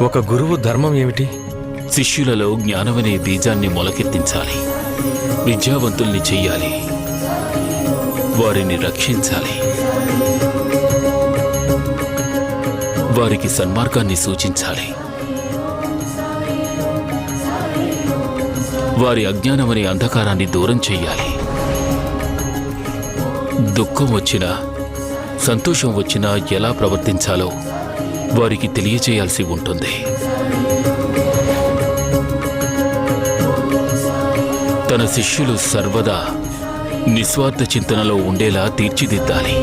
ఒక గురువు ధర్మం ఏమిటి? శిష్యులలో జ్ఞానమనే బీజాన్ని మొలకెత్తించాలి, విద్యావంతుల్ని చెయ్యాలి, వారిని రక్షించాలి, వారికి సన్మార్గాన్ని సూచించాలి, వారి అజ్ఞానమనే అంధకారాన్ని దూరం చెయ్యాలి. దుఃఖం వచ్చినా సంతోషం వచ్చినా ఎలా ప్రవర్తించాలో వారికి తెలియచేయాల్సి ఉంటుంది. తన శిష్యులు సర్వదా నిస్వార్థ చింతనలో ఉండేలా తీర్చిదిద్దాలి.